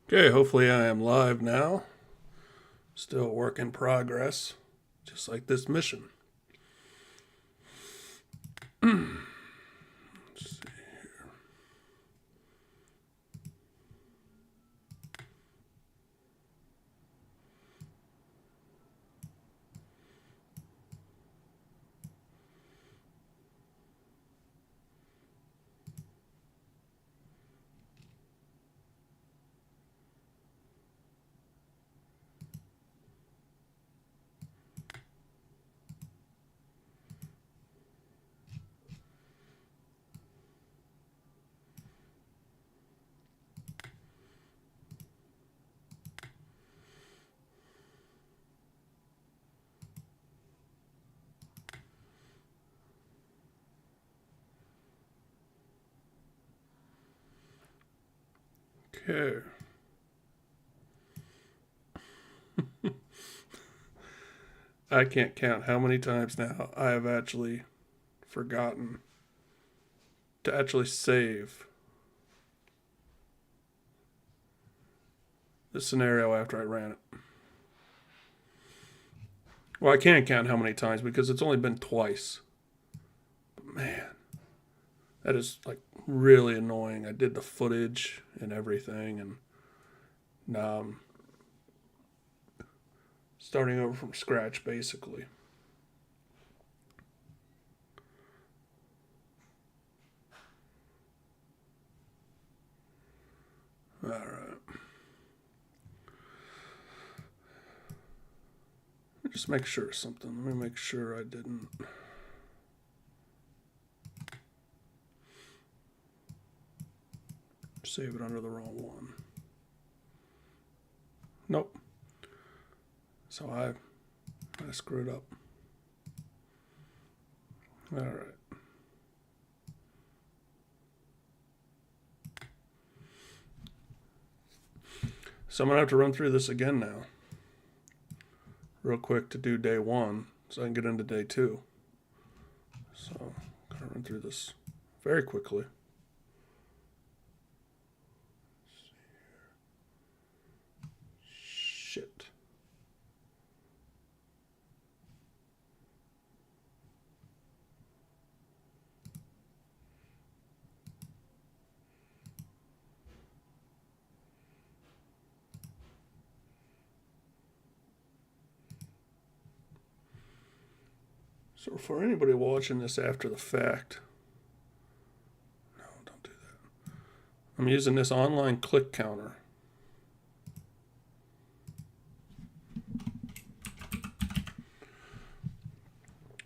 Okay, hopefully I am live now. Still work in progress, just like this mission. Let's see. Okay. I can't count how many times now I have actually forgotten to actually save the scenario after I ran it. Well, I can't count how many times because it's only been twice. But man, that is like really annoying. I did the footage and everything, and now I'm starting over from scratch basically. All right. Just make sure of something. Let me make sure I didn't. Save it under the wrong one. Nope. So I screwed up. All right. So I'm gonna have to run through this again now, real quick to do day one, so I can get into day two. So I'm gonna run through this very quickly. Shit. So for anybody watching this after the fact, no, don't do that. I'm using this online click counter.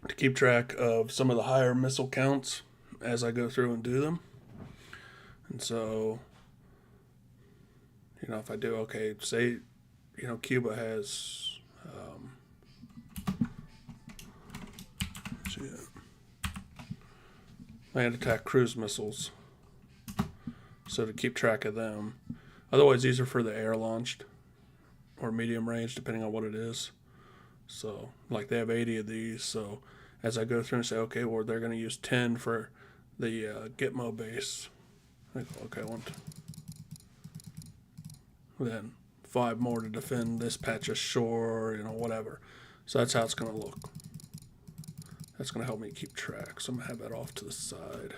To keep track of some of the higher missile counts as I go through and do them. And so, if I do, okay, say, Cuba has, land attack cruise missiles. So to keep track of them. Otherwise, these are for the air launched or medium range, depending on what it is. So, like, they have 80 of these. So, as I go through and say, okay, well, they're going to use 10 for the Gitmo base. I go, okay, I want then 5 more to defend this patch of shore, whatever. So that's how it's going to look. That's going to help me keep track. So I'm going to have that off to the side.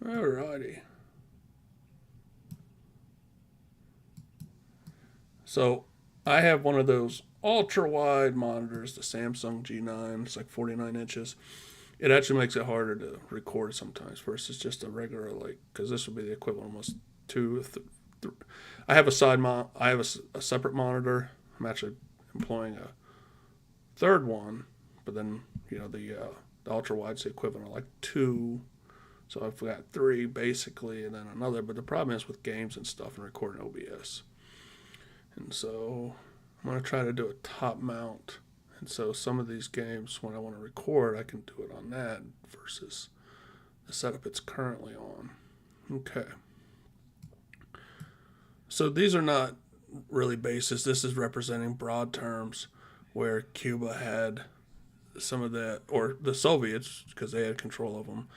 Alrighty. So I have one of those ultra wide monitors, the Samsung G9. It's like 49 inches. It actually makes it harder to record sometimes versus just a regular, like, because this would be the equivalent almost two. I have a I have a separate monitor. I'm actually employing a third one, but then the ultra wide's the equivalent of like two. So I've got three basically, and then another. But the problem is with games and stuff and recording OBS. And so I'm going to try to do a top mount. And so some of these games, when I want to record, I can do it on that versus the setup it's currently on. Okay. So these are not really bases. This is representing broad terms where Cuba had some of that, or the Soviets, because they had control of them,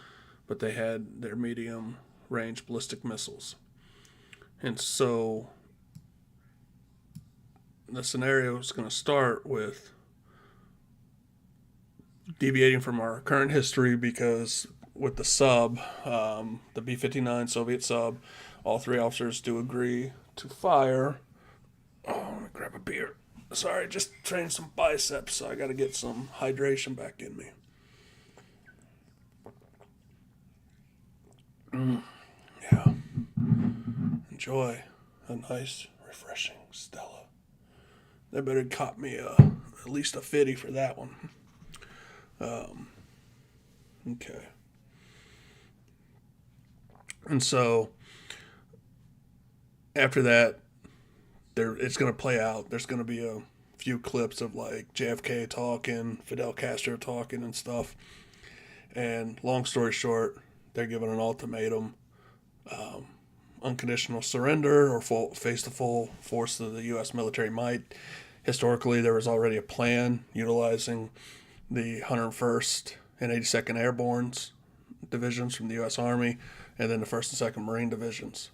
but they had their medium range ballistic missiles. And so the scenario is going to start with deviating from our current history, because with the sub, the B-59 Soviet sub, all three officers do agree to fire. Oh, let me grab a beer. Sorry, just trained some biceps, so I got to get some hydration back in me. Yeah. Enjoy a nice, refreshing Stella. They better cop me at least a 50 for that one. Okay. And so after that, it's going to play out. There's going to be a few clips of like JFK talking, Fidel Castro talking and stuff. And long story short, they're given an ultimatum: unconditional surrender or face the full force of the U.S. military might. Historically, there was already a plan utilizing the 101st and 82nd Airborne divisions from the U.S. Army, and then the 1st and 2nd Marine divisions.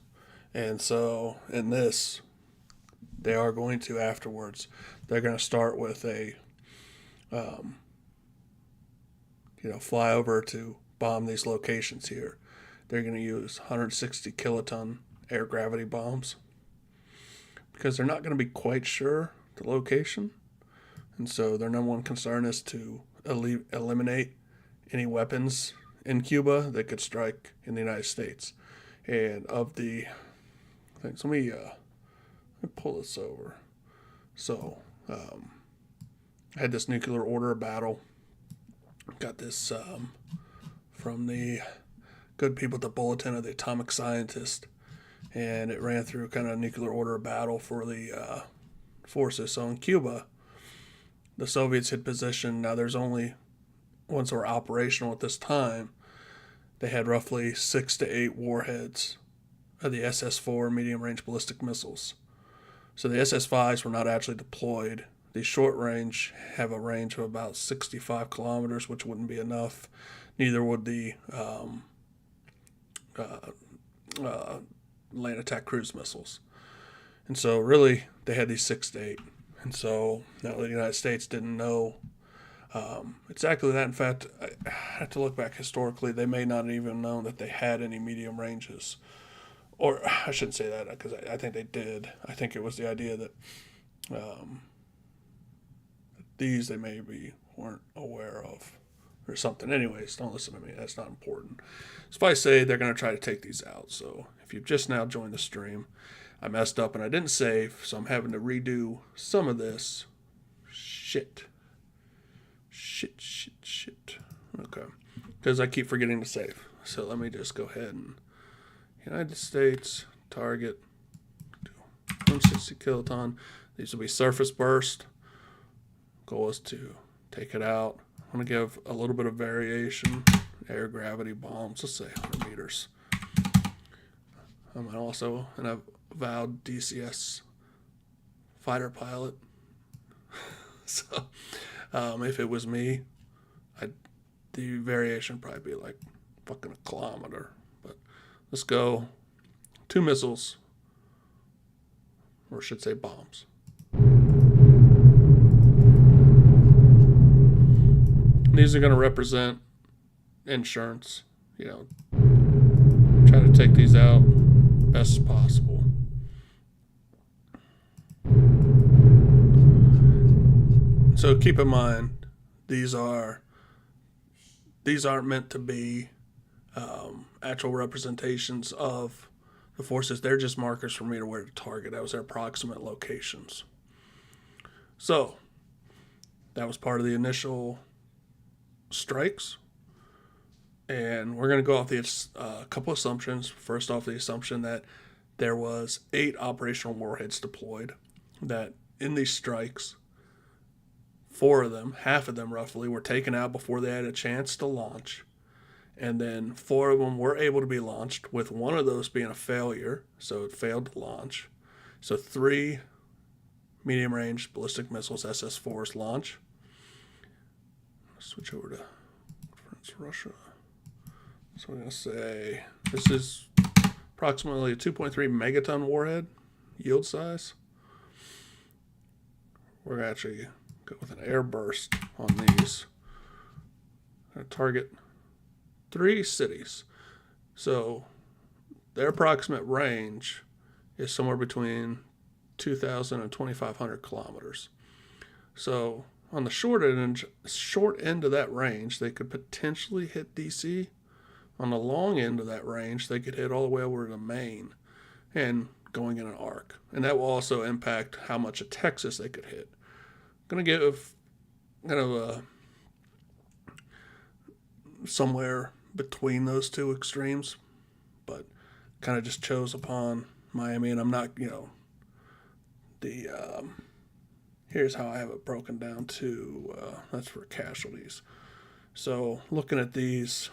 And so in this, they are going to afterwards, they're going to start with a, flyover to bomb these locations here. They're going to use 160 kiloton air gravity bombs because they're not going to be quite sure the location. And so their number one concern is to eliminate any weapons in Cuba that could strike in the United States. And of the things, let me pull this over. So I had this nuclear order of battle. Got this from the good people at the Bulletin of the Atomic Scientist, and it ran through kind of nuclear order of battle for the forces. So in Cuba, the Soviets had positioned, now there's only ones that were operational at this time, they had roughly 6 to 8 warheads of the SS-4 medium-range ballistic missiles. So the SS-5s were not actually deployed. The short range have a range of about 65 kilometers, which wouldn't be enough. Neither would the land attack cruise missiles. And so really, they had these 6 to 8. And so now the United States didn't know exactly that. In fact, I have to look back historically. They may not even know that they had any medium ranges. Or I shouldn't say that, because I think they did. I think it was the idea that these they maybe weren't aware of or something. Anyways, don't listen to me. That's not important. Suffice to say, they're going to try to take these out. So if you've just now joined the stream, I messed up and I didn't save, so I'm having to redo some of this. Shit. Okay. Because I keep forgetting to save. So let me just go ahead and United States, target, 160 kiloton. These will be surface burst. Goal is to take it out. I'm going to give a little bit of variation. Air gravity bombs, let's say 100 meters. I'm also an avowed DCS fighter pilot. So if it was me, the variation would probably be like fucking a kilometer. But let's go 2 missiles, or I should say bombs. These are going to represent insurance, try to take these out best as possible. So keep in mind, these aren't meant to be actual representations of the forces. They're just markers for me to where to target. That was their approximate locations. So that was part of the initial strikes, and we're going to go off the couple assumptions. First off, the assumption that there was 8 operational warheads deployed, that in these strikes, 4 of them, half of them roughly, were taken out before they had a chance to launch, and then 4 of them were able to be launched, with one of those being a failure, so it failed to launch. So 3 medium-range ballistic missiles, SS-4s, launch. Switch over to Russia. So we're going to say this is approximately a 2.3 megaton warhead yield size. We're actually go with an air burst on these. Going to target 3 cities. So their approximate range is somewhere between 2,000 and 2,500 kilometers. So on the short end of that range, they could potentially hit DC. On the long end of that range, they could hit all the way over to Maine and going in an arc. And that will also impact how much of Texas they could hit. I'm going to give kind of a somewhere between those two extremes, but kind of just chose upon Miami. And I'm not, here's how I have it broken down to, that's for casualties. So looking at these,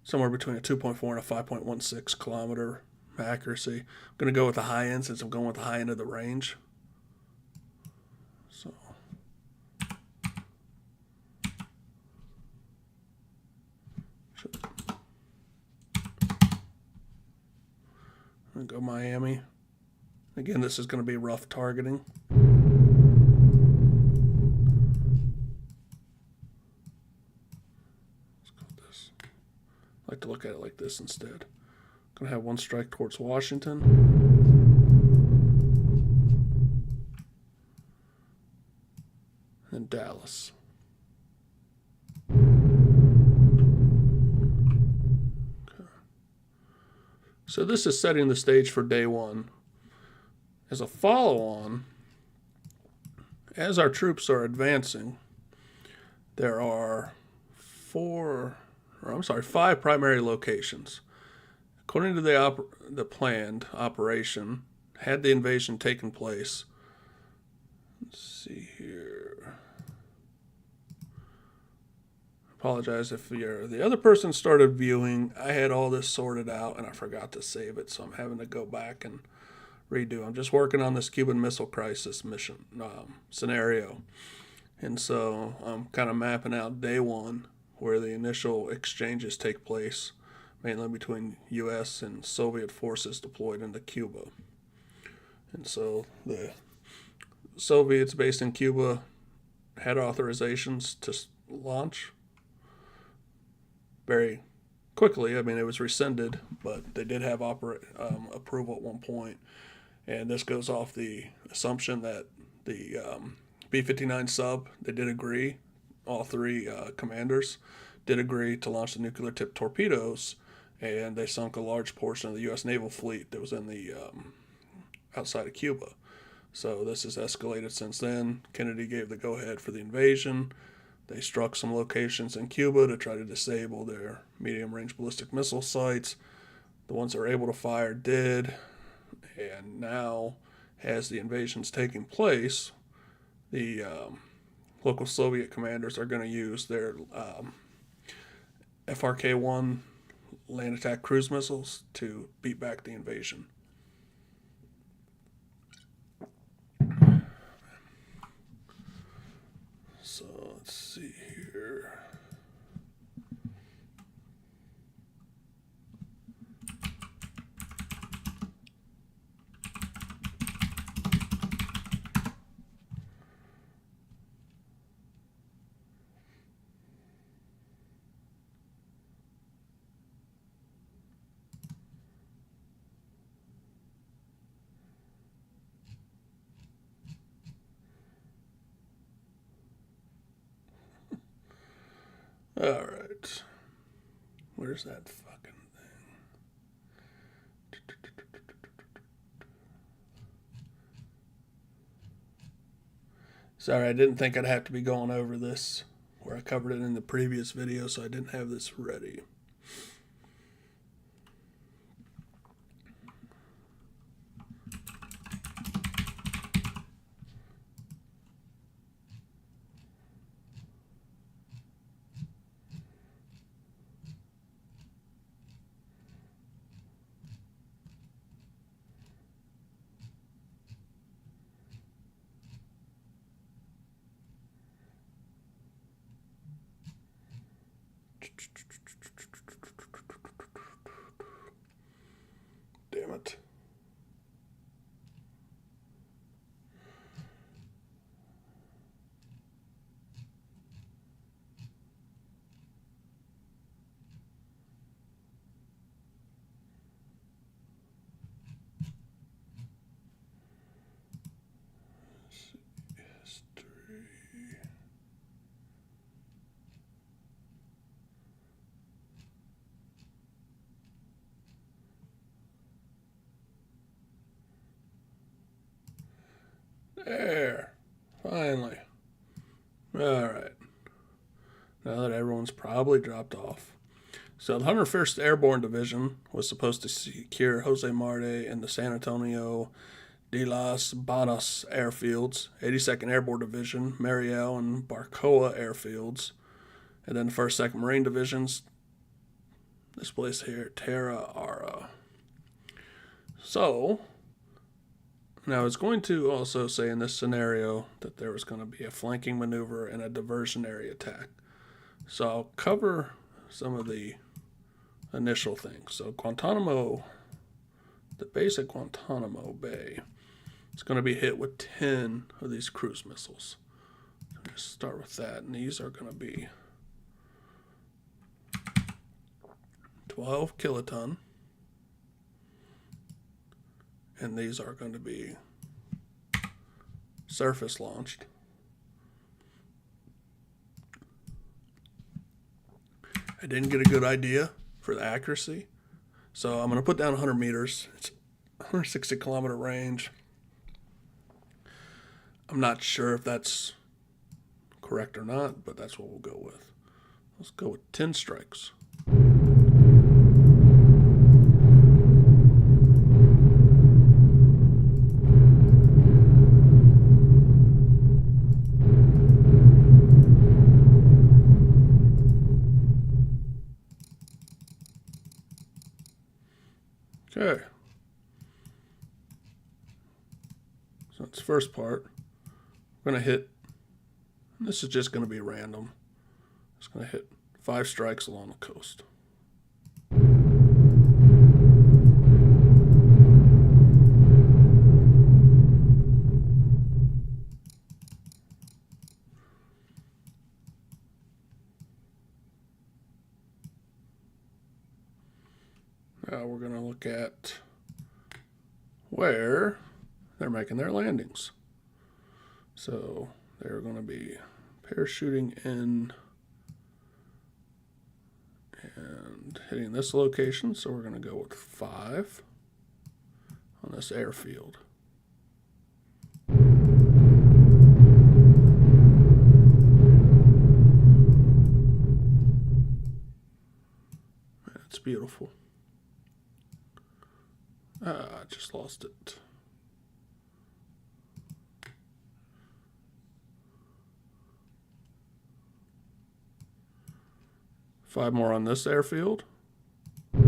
somewhere between a 2.4 and a 5.16 kilometer accuracy. I'm going to go with the high end since I'm going with the high end of the range. So I'm going to go Miami. Again, this is going to be rough targeting. Let's go with this. I like to look at it like this instead. I'm going to have one strike towards Washington. And Dallas. Okay. So this is setting the stage for day one. As a follow-on, as our troops are advancing, there are 5 primary locations. According to the planned operation, had the invasion taken place, let's see here. Apologize if you're the other person started viewing. I had all this sorted out and I forgot to save it, so I'm having to go back and redo. I'm just working on this Cuban Missile Crisis mission scenario. And so I'm kind of mapping out day one where the initial exchanges take place, mainly between U.S. and Soviet forces deployed into Cuba. And so the Soviets based in Cuba had authorizations to launch very quickly. I mean, it was rescinded, but they did have approval at one point. And this goes off the assumption that the B-59 sub, they did agree, all 3 commanders did agree to launch the nuclear-tipped torpedoes, and they sunk a large portion of the U.S. naval fleet that was in the outside of Cuba. So this has escalated since then. Kennedy gave the go-ahead for the invasion. They struck some locations in Cuba to try to disable their medium-range ballistic missile sites. The ones that were able to fire did. And now, as the invasion's taking place, the local Soviet commanders are going to use their FRK-1 land attack cruise missiles to beat back the invasion. So let's see here. All right. Where's that fucking thing? Sorry, I didn't think I'd have to be going over this where I covered it in the previous video, so I didn't have this ready. There. Finally. Alright. Now that everyone's probably dropped off. So the 101st Airborne Division was supposed to secure Jose Marte and the San Antonio de los Banos airfields, 82nd Airborne Division, Mariel and Barcoa airfields, and then the 1st, 2nd Marine Divisions, this place here, Terra Ara. So, now it's going to also say in this scenario that there was going to be a flanking maneuver and a diversionary attack. So I'll cover some of the initial things. So Guantanamo, the basic Guantanamo Bay, it's going to be hit with 10 of these cruise missiles. Let's start with that, and these are going to be 12 kiloton, and these are going to be surface launched. I didn't get a good idea for the accuracy, so I'm going to put down 100 meters. It's 160 kilometer range. I'm not sure if that's correct or not, but that's what we'll go with. Let's go with 10 strikes. Okay. So that's the first part. We're going to hit, this is just going to be random. It's going to hit 5 strikes along the coast. Now we're going to look at where they're making their landings. So they're going to be parachuting in and hitting this location. So we're going to go with 5 on this airfield. That's beautiful. I just lost it. Five more on this airfield. Okay.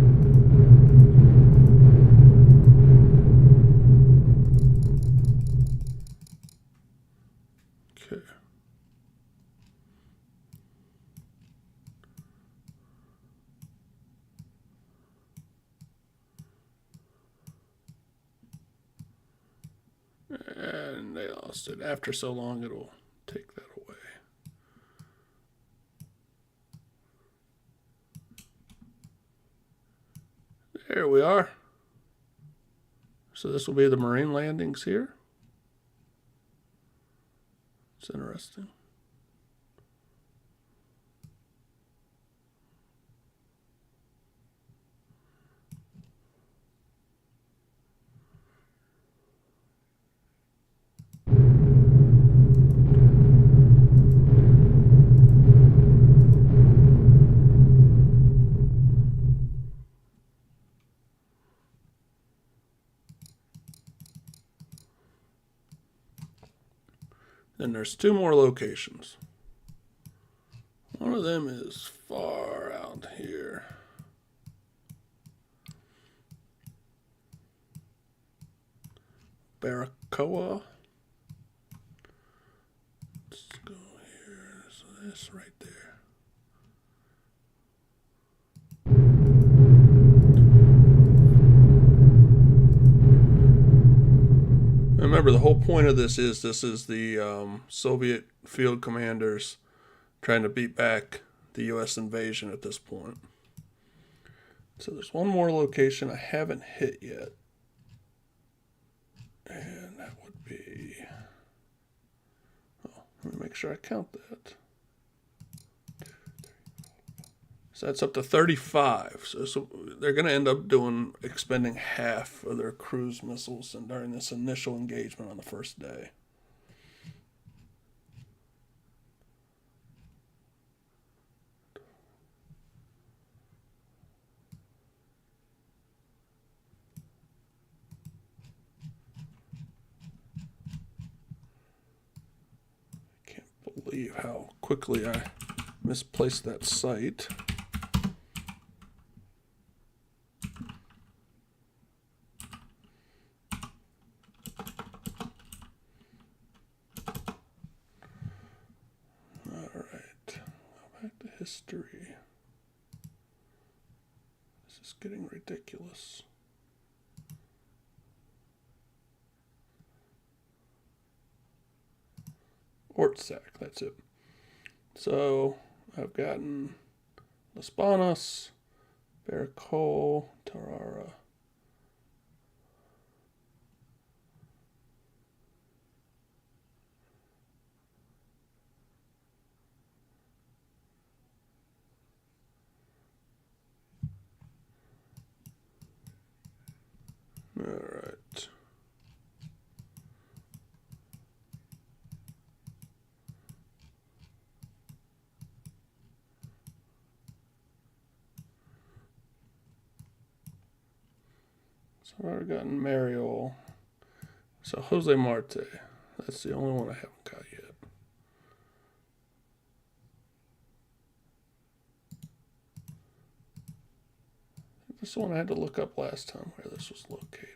And they lost it. After so long, it'll take that away. There we are. So this will be the Marine landings here. It's interesting. Then there's 2 more locations. One of them is far out here. Barbacoa. Let's go here. So this right there. Remember, the whole point of this is the Soviet field commanders trying to beat back the U.S. invasion at this point. So there's one more location I haven't hit yet. And that would be... Oh, let me make sure I count that. So that's up to 35. So they're going to end up expending half of their cruise missiles and during this initial engagement on the first day. believe how quickly I misplaced that site. All right, go back to history. This is getting ridiculous. Ortsac, that's it. So I've gotten Las Banas, Baracol, Tarara. All right. So I've gotten Mariol. So Jose Marte. That's the only one I haven't got yet. This is the one I had to look up last time where this was located.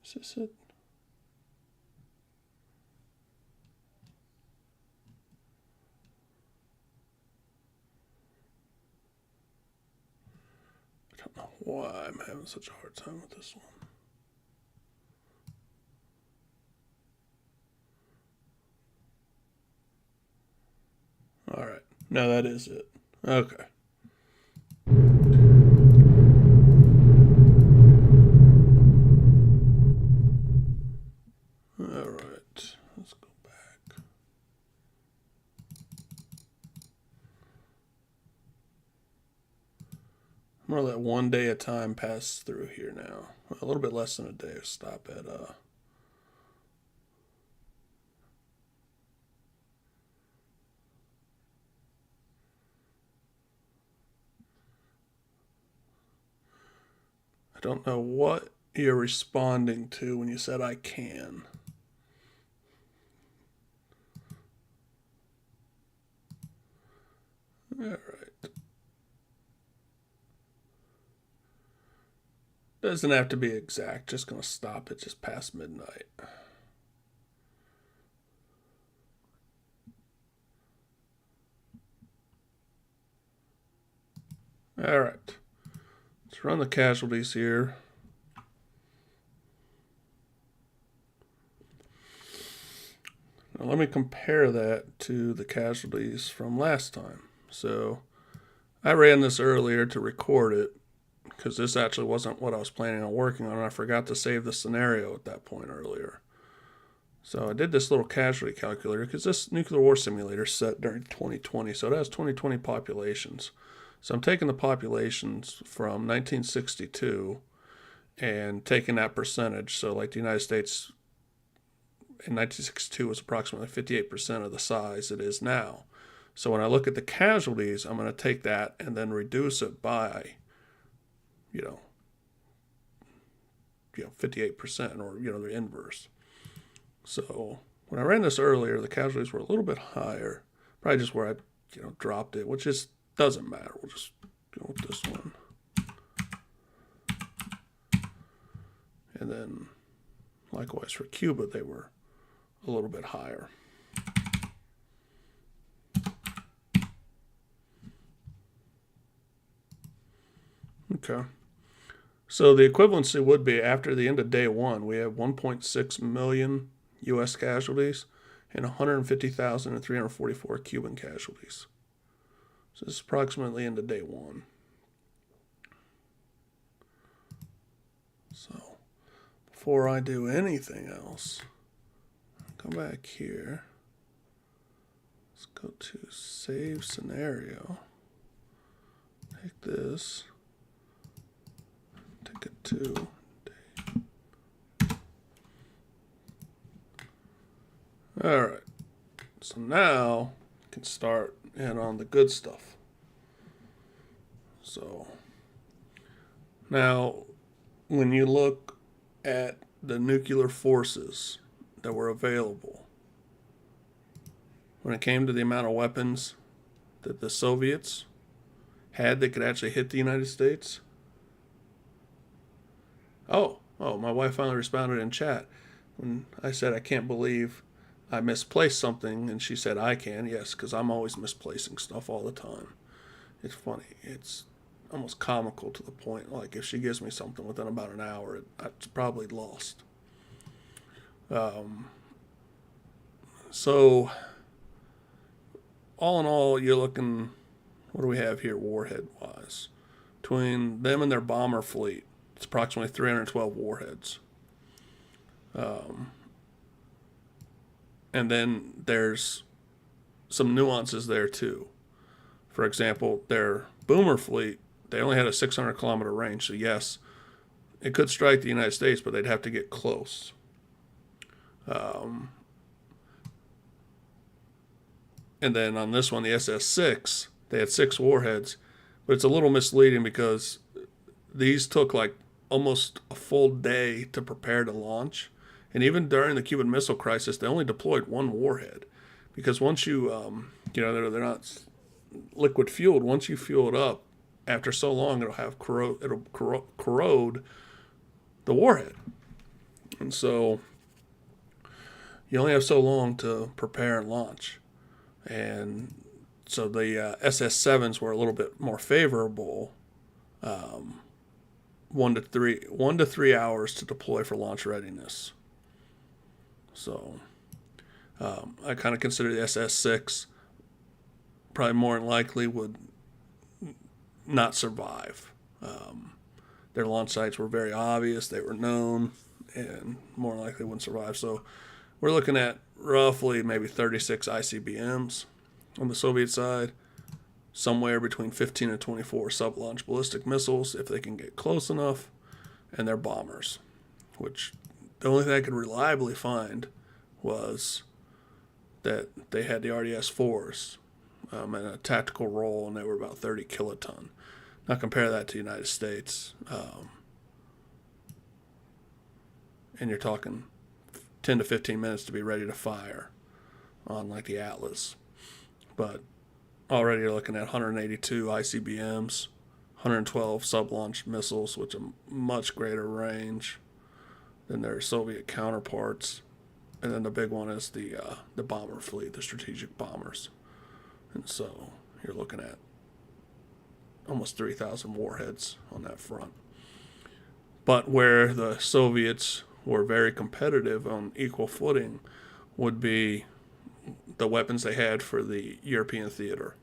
Is this it? I don't know why I'm having such a hard time with this one. All right. No, that is it. Okay. All right. Let's go back. I'm going to let 1 day at a time pass through here now. A little bit less than a day. Stop at I don't know what you're responding to when you said I can. All right. Doesn't have to be exact. Just going to stop it just past midnight. All right. Let's run the casualties here. Now let me compare that to the casualties from last time. So I ran this earlier to record it because this actually wasn't what I was planning on working on. I forgot to save the scenario at that point earlier. So I did this little casualty calculator because this nuclear war simulator is set during 2020. So it has 2020 populations. So I'm taking the populations from 1962 and taking that percentage. So like the United States in 1962 was approximately 58% of the size it is now. So when I look at the casualties, I'm going to take that and then reduce it by, 58% or, the inverse. So when I ran this earlier, the casualties were a little bit higher, probably just where I, dropped it, which just doesn't matter. We'll just go with this one. And then likewise for Cuba, they were a little bit higher. Okay. So the equivalency would be after the end of day one, we have 1.6 million U.S. casualties and 150,344 Cuban casualties. So this is approximately into day 1. So before I do anything else, come back here. Let's go to save scenario. Take this. Take it to day. Alright. So now we can start in on the good stuff. So now when you look at the nuclear forces that were available, when it came to the amount of weapons that the Soviets had that could actually hit the United States. Oh, my wife finally responded in chat when I said I can't believe I misplaced something, and she said I can. Yes, because I'm always misplacing stuff all the time. It's funny. It's almost comical to the point, like if she gives me something within about an hour, it's probably lost. So all in all, you're looking, what do we have here warhead wise? Between them and their bomber fleet, it's approximately 312 warheads. And then there's some nuances there too. For example, their boomer fleet, they only had a 600 kilometer range. So yes, it could strike the United States, but they'd have to get close. And then on this one, the SS-6, they had 6 warheads, but it's a little misleading because these took like almost a full day to prepare to launch. And even during the Cuban Missile Crisis, they only deployed 1 warhead because once you, they're not liquid fueled. Once you fuel it up, after so long, it'll corrode the warhead. And so you only have so long to prepare and launch. And so the SS-7s were a little bit more favorable, 1 to 3 hours to deploy for launch readiness. So I kind of consider the SS-6 probably more than likely would not survive. Their launch sites were very obvious, they were known, and more than likely wouldn't survive. So we're looking at roughly maybe 36 ICBMs on the Soviet side, somewhere between 15 and 24 sub-launch ballistic missiles if they can get close enough, and their bombers, which the only thing I could reliably find was that they had the RDS-4s in a tactical role, and they were about 30 kiloton. Now compare that to the United States, and you're talking 10 to 15 minutes to be ready to fire on like the Atlas. But already you're looking at 182 ICBMs, 112 sub-launch missiles, which are much greater range than their Soviet counterparts. And then the big one is the bomber fleet, the strategic bombers. And so you're looking at almost 3,000 warheads on that front. But where the Soviets were very competitive on equal footing would be the weapons they had for the European theater.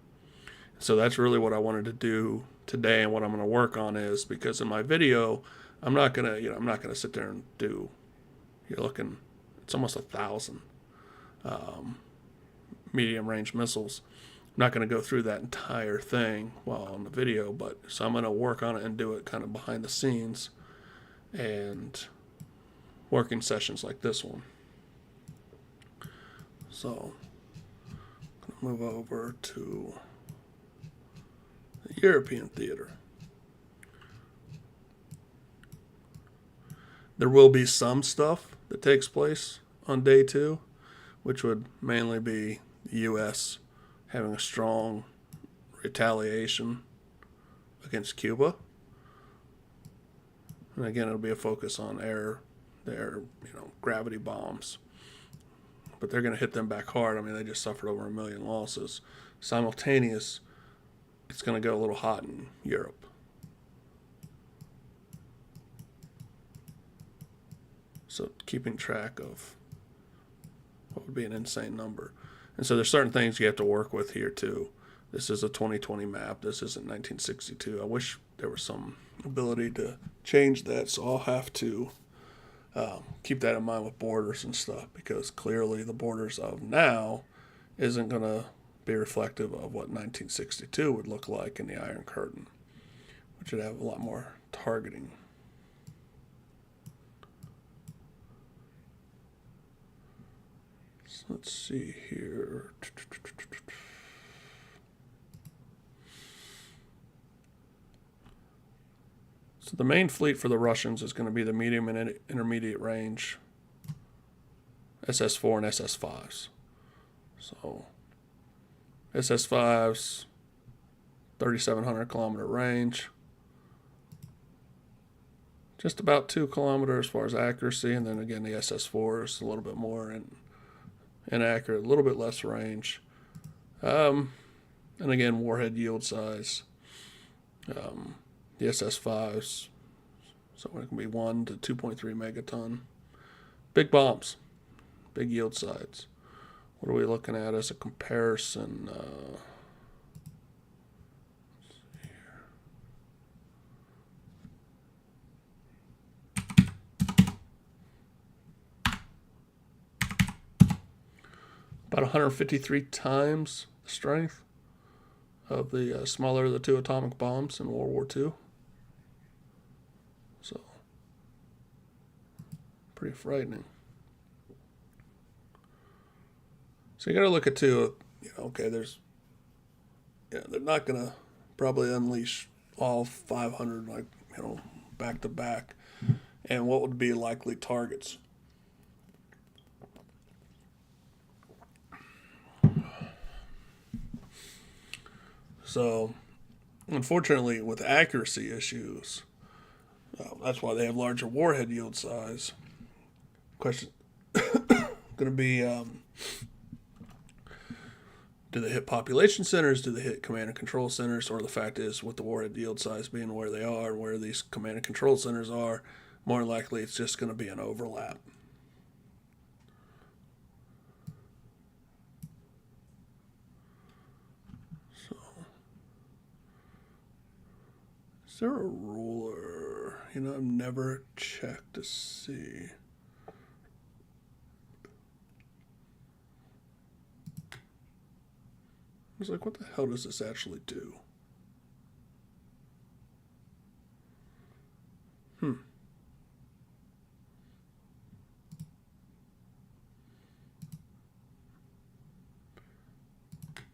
So that's really what I wanted to do today, and what I'm going to work on is, because in my video, I'm not gonna sit there and do. You're looking, it's almost 1,000 medium range missiles. I'm not going to go through that entire thing while on the video, but so I'm going to work on it and do it kind of behind the scenes, and working sessions like this one. So I'm going to move over to the European theater. There will be some stuff that takes place on day 2, which would mainly be the U.S. having a strong retaliation against Cuba. And again, it'll be a focus on their gravity bombs. But they're going to hit them back hard. I mean, they just suffered over 1 million losses. Simultaneous, it's going to go a little hot in Europe. So keeping track of what would be an insane number. And so there's certain things you have to work with here too. This is a 2020 map. This isn't 1962. I wish there was some ability to change that, so I'll have to keep that in mind with borders and stuff, because clearly the borders of now isn't going to be reflective of what 1962 would look like in the Iron Curtain, which would have a lot more targeting. So let's see here. So the main fleet for the Russians is going to be the medium and intermediate range SS4 and SS5s. So SS5s, 3,700 kilometer range, just about 2 kilometers as far as accuracy, and then again the SS4 is a little bit more inaccurate, a little bit less range, and again warhead yield size. The SS5s, so it can be 1 to 2.3 megaton. Big bombs, big yield size. What are we looking at as a comparison? Let's see here. About 153 times the strength of the smaller of the two atomic bombs in World War II. So, pretty frightening. So you got to look at too, okay, they're not going to probably unleash all 500 back to back. And what would be likely targets? So, unfortunately, with accuracy issues, that's why they have larger warhead yield size. Question going to be, do they hit population centers? Do they hit command and control centers? Or the fact is, with the warhead yield size being where they are, where these command and control centers are, more likely it's just going to be an overlap. So, is there a ruler? I've never checked to see. I was like, what the hell does this actually do?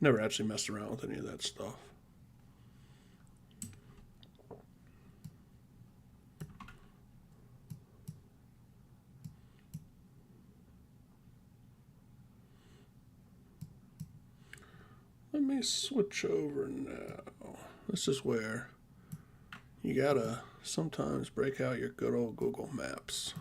Never actually messed around with any of that stuff. Let me switch over now. This is where you gotta sometimes break out your good old Google Maps.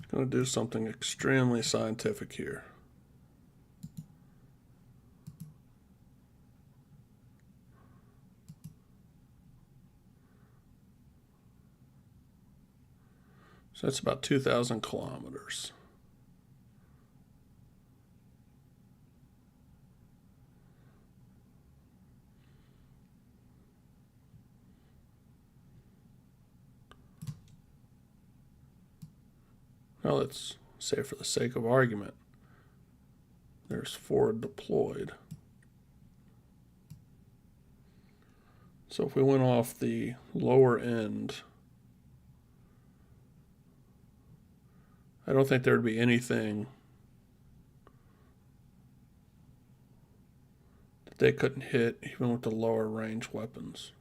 Going to do something extremely scientific here. So that's about 2,000 kilometers. Now let's say, for the sake of argument, there's 4 deployed. So if we went off the lower end, I don't think there would be anything that they couldn't hit, even with the lower range weapons.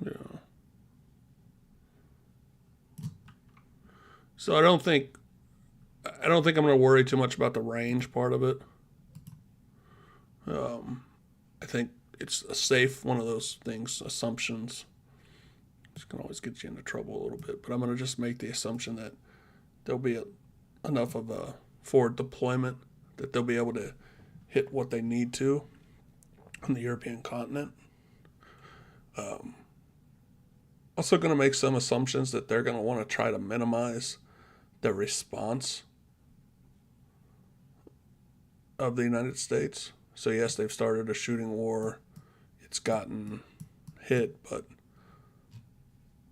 Yeah. So I don't think I don't think I'm going to worry too much about the range part of it. I think it's a safe one of those things, assumptions. It's can always get you into trouble a little bit, but I'm going to just make the assumption that there'll be enough of a forward deployment that they'll be able to hit what they need to on the European continent. Also, going to make some assumptions that they're going to want to try to minimize the response of the United States. So, yes, they've started a shooting war. It's gotten hit,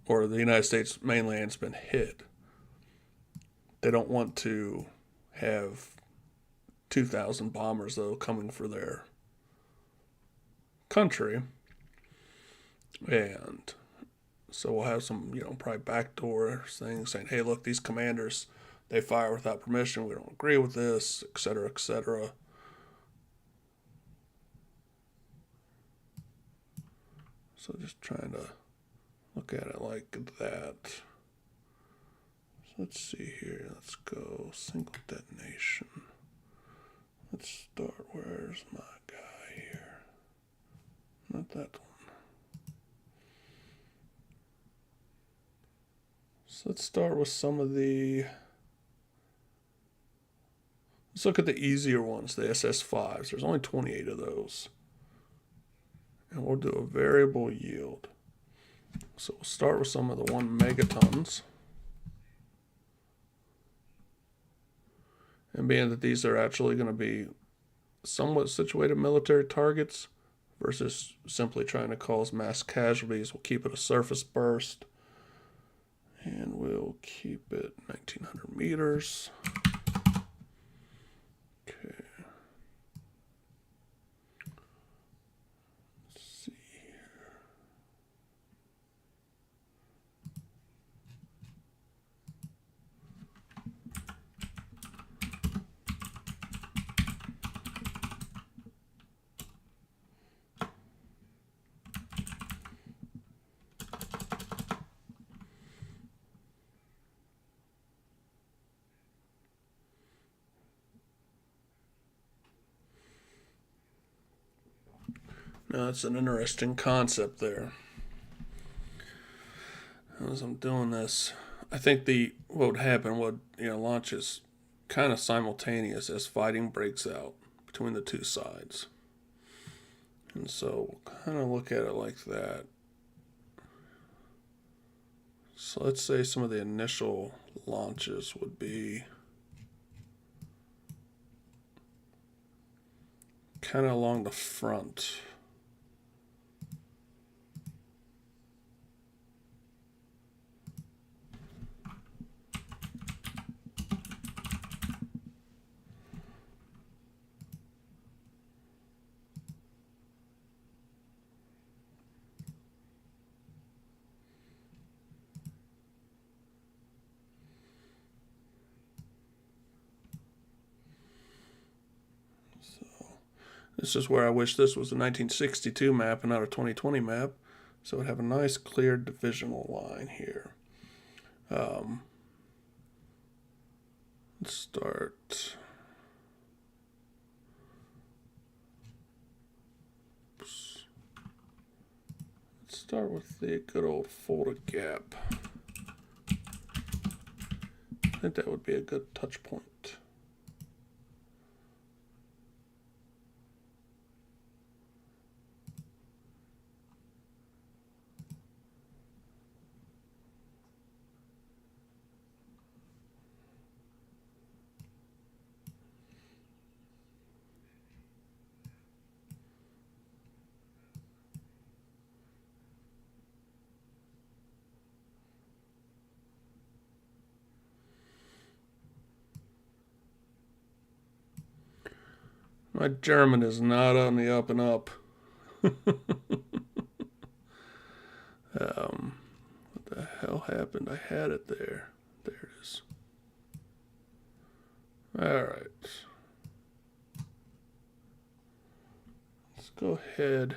or the United States mainland's been hit. They don't want to have 2,000 bombers, though, coming for their country. And so we'll have some, probably backdoor things saying, hey, look, these commanders, they fire without permission. We don't agree with this, et cetera, et cetera. So just trying to look at it like that. So let's see here. Let's go single detonation. Let's start. Where's my guy here? Not that one. So let's start with some of the. Let's look at the easier ones, the SS5s. There's only 28 of those. And we'll do a variable yield. So we'll start with some of the 1 megatons. And being that these are actually going to be somewhat situated military targets versus simply trying to cause mass casualties, we'll keep it a surface burst. And we'll keep it 1,900 meters. Okay. Let's see here. Now, that's an interesting concept there. As I'm doing this, I think what would happen would, launch is kind of simultaneous as fighting breaks out between the two sides. And so we'll kind of look at it like that. So let's say some of the initial launches would be kind of along the front. This is where I wish this was a 1962 map and not a 2020 map. So it would have a nice clear divisional line here. Let's start. Oops. Let's start with the good old folded gap. I think that would be a good touch point. My German is not on the up and up. What the hell happened? I had it there. There it is. All right. Let's go ahead.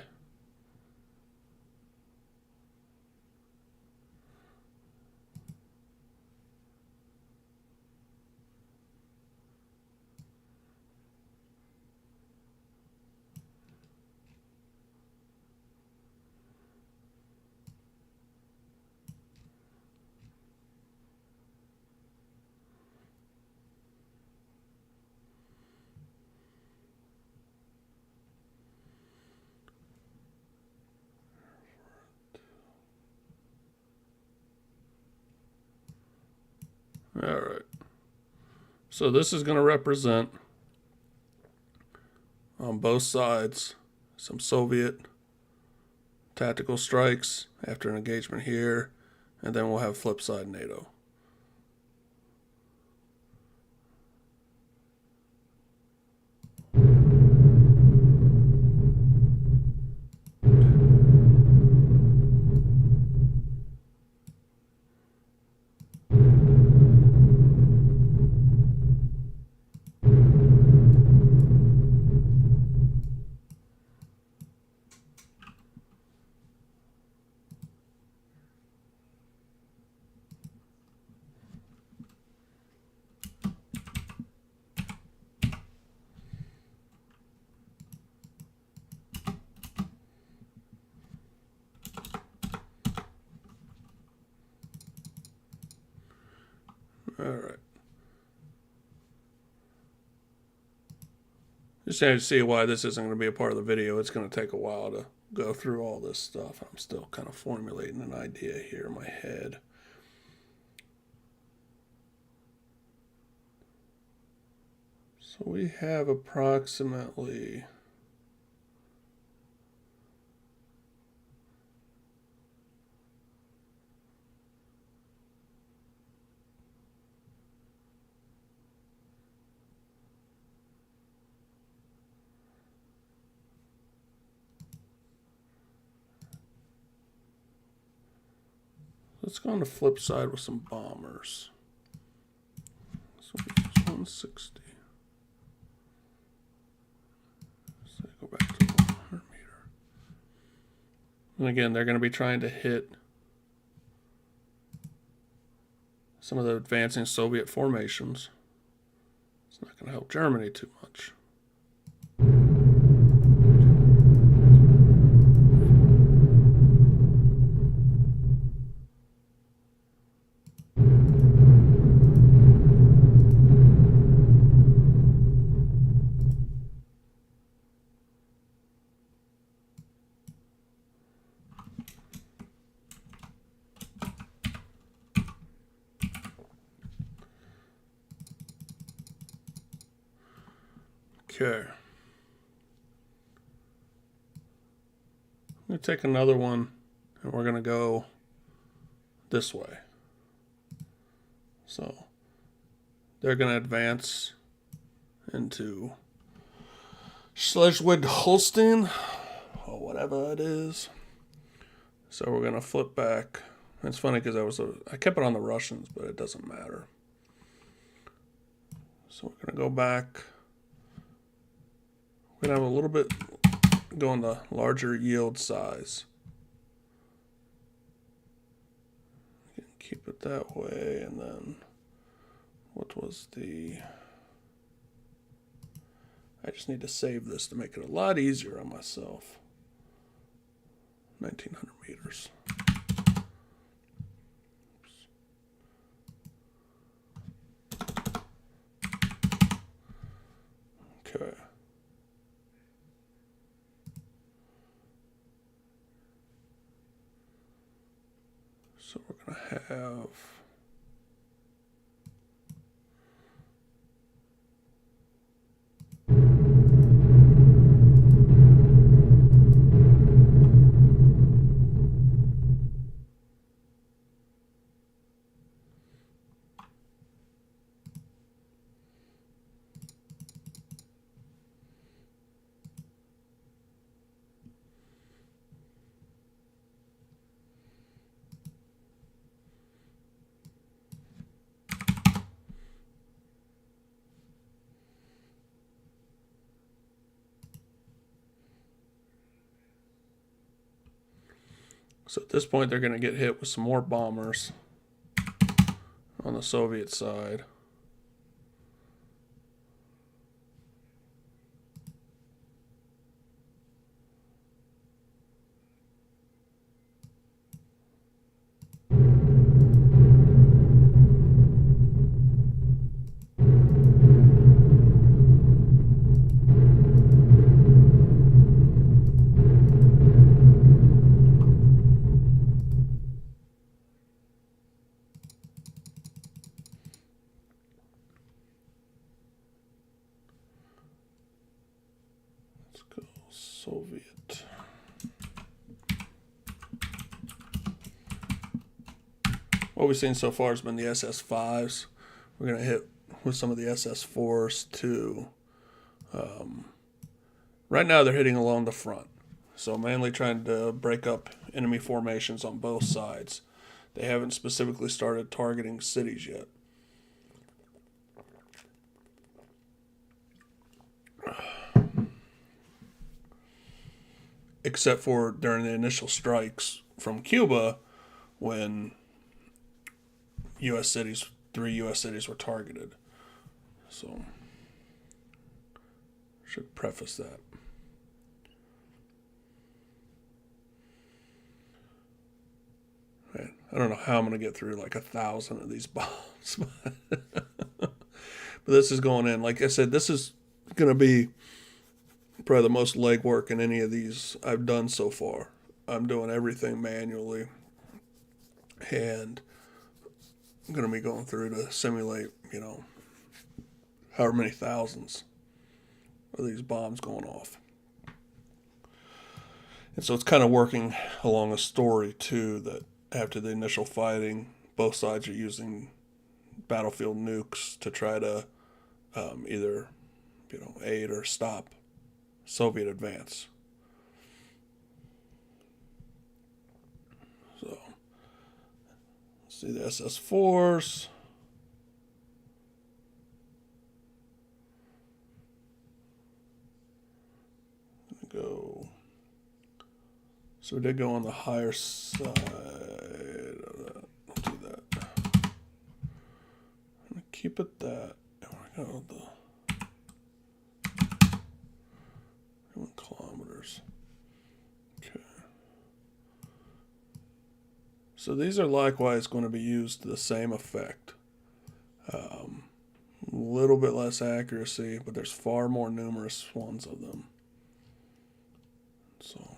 All right. So this is going to represent on both sides some Soviet tactical strikes after an engagement here, and then we'll have flip side NATO. All right. Just to see why this isn't going to be a part of the video. It's going to take a while to go through all this stuff. I'm still kind of formulating an idea here in my head. So we have approximately let's go on the flip side with some bombers. So it's 160. So go back to 100 meter. And again, they're going to be trying to hit some of the advancing Soviet formations. It's not going to help Germany too much. Okay. I'm going to take another one and we're going to go this way. So they're going to advance into Schleswig-Holstein or whatever it is. So we're going to flip back. It's funny because I kept it on the Russians, but it doesn't matter. So we're going to go back. We're going to have a little bit go on the larger yield size. Keep it that way, and then what was the... I just need to save this to make it a lot easier on myself. 1900 meters. Okay. So we're going to have so at this point, they're going to get hit with some more bombers on the Soviet side. Soviet. What we've seen so far has been the SS-5s. We're going to hit with some of the SS-4s too. Right now they're hitting along the front. So mainly trying to break up enemy formations on both sides. They haven't specifically started targeting cities yet. Except for during the initial strikes from Cuba when three U.S. cities were targeted. So, should preface that. Man, I don't know how I'm going to get through like 1,000 of these bombs. But this is going in. Like I said, this is going to be probably the most legwork in any of these I've done so far. I'm doing everything manually. And I'm going to be going through to simulate, however many thousands of these bombs going off. And so it's kind of working along a story, too, that after the initial fighting, both sides are using battlefield nukes to try to either, aid or stop Soviet advance. So, let's see the SS-4s. Go. So we did go on the higher side of that. Let's do that. I'm gonna keep it that. And we're gonna go the 1 kilometers. Okay. So these are likewise going to be used to the same effect. A little bit less accuracy, but there's far more numerous ones of them. So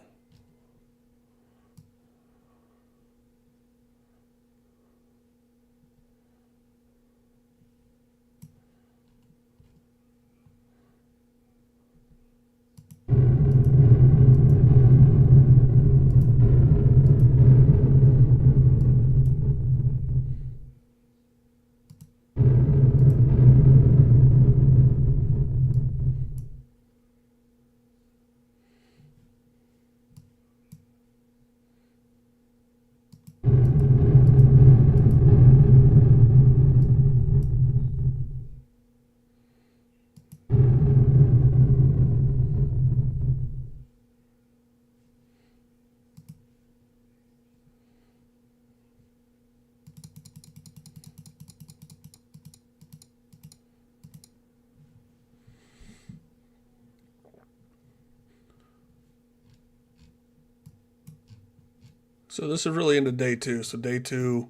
So this is really into day 2. So day 2,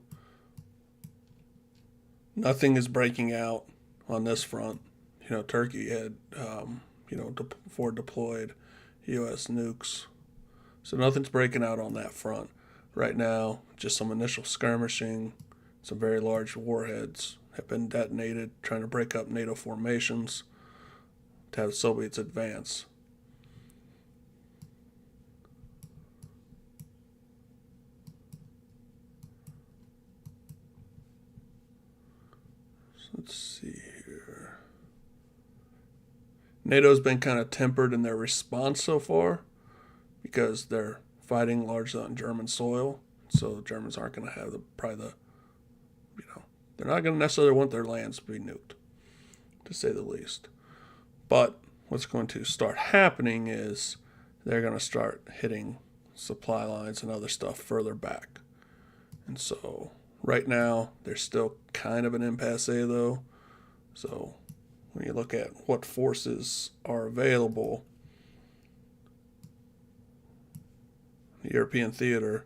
nothing is breaking out on this front. Turkey had, deployed U.S. nukes. So nothing's breaking out on that front. Right now, just some initial skirmishing. Some very large warheads have been detonated, trying to break up NATO formations to have the Soviets advance. Let's see here. NATO's been kind of tempered in their response so far because they're fighting largely on German soil. So the Germans aren't going to have they're not going to necessarily want their lands to be nuked, to say the least. But what's going to start happening is they're going to start hitting supply lines and other stuff further back. And so right now, there's still kind of an impasse, though. So when you look at what forces are available, the European theater,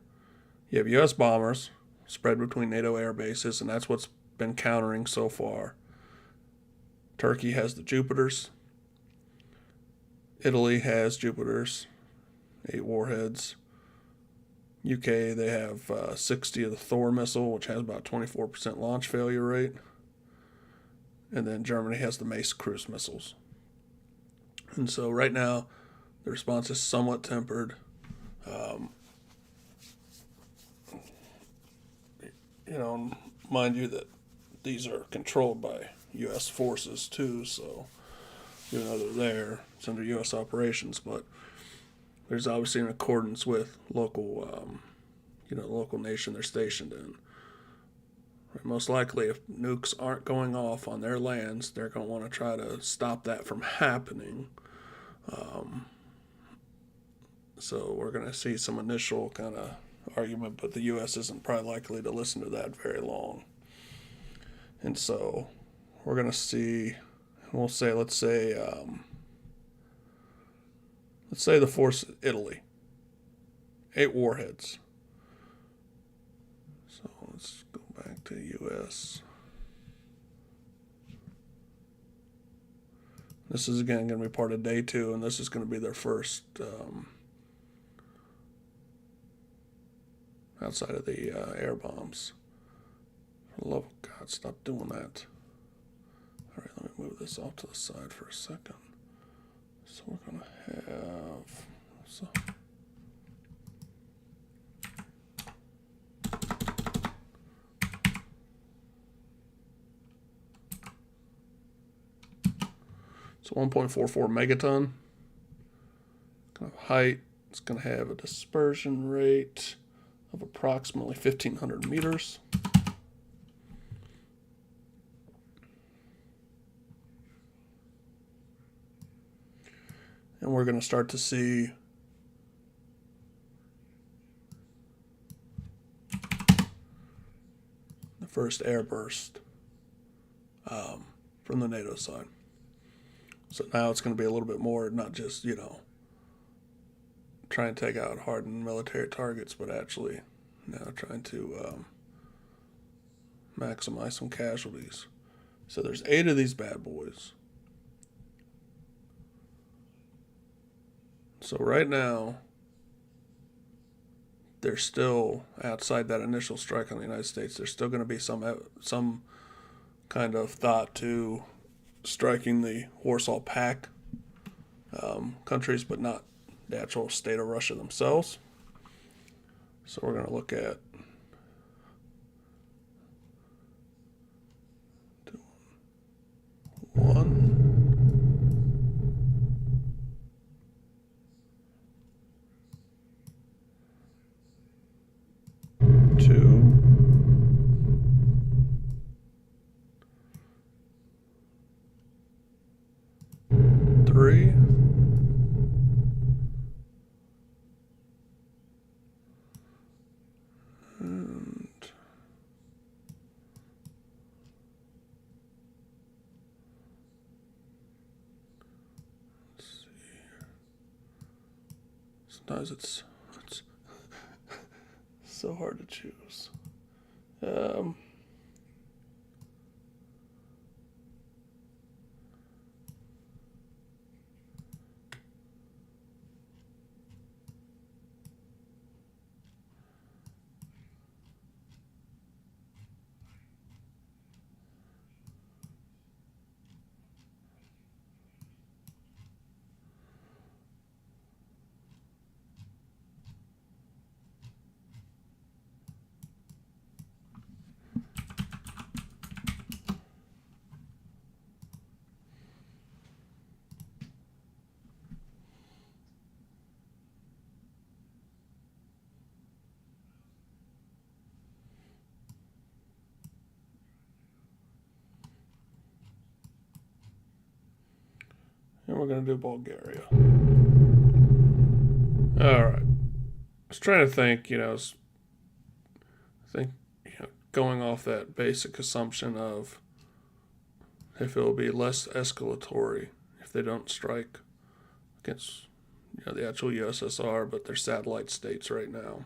you have U.S. bombers spread between NATO air bases, and that's what's been countering so far. Turkey has the Jupiters. Italy has Jupiters, 8 warheads. UK, they have 60 of the Thor missile, which has about 24% launch failure rate. And then Germany has the Mace cruise missiles. And so right now, The response is somewhat tempered. Um, mind you that these are controlled by U.S. forces too, so even though they're there, it's under U.S. operations, but there's obviously an accordance with local, the local nation they're stationed in. Most likely, if nukes aren't going off on their lands, they're going to want to try to stop that from happening. So we're going to see some initial kind of argument, but the U.S. isn't probably likely to listen to that very long. And so we're going to see, let's say the force Italy, 8 warheads. So let's go back to the U.S. This is again going to be part of day 2, and this is going to be their first outside of the air bombs. For the love of God, stop doing that. All right, let me move this off to the side for a second. So we're going to have... So 1.44 megaton. Kind of height. It's going to have a dispersion rate of approximately 1,500 meters. And we're going to start to see the first airburst from the NATO side. So now it's going to be a little bit more, not just, trying to take out hardened military targets, but actually now trying to maximize some casualties. So there's 8 of these bad boys. So right now, they're still outside that initial strike on the United States. There's still going to be some kind of thought to striking the Warsaw Pact countries, but not the actual state of Russia themselves. So we're going to look at 2, 1. 2. 3. And let's see here. Sometimes it's so hard to choose. And we're going to do Bulgaria. All right. I was trying to think, going off that basic assumption of if it will be less escalatory if they don't strike against, the actual USSR, but they're satellite states right now.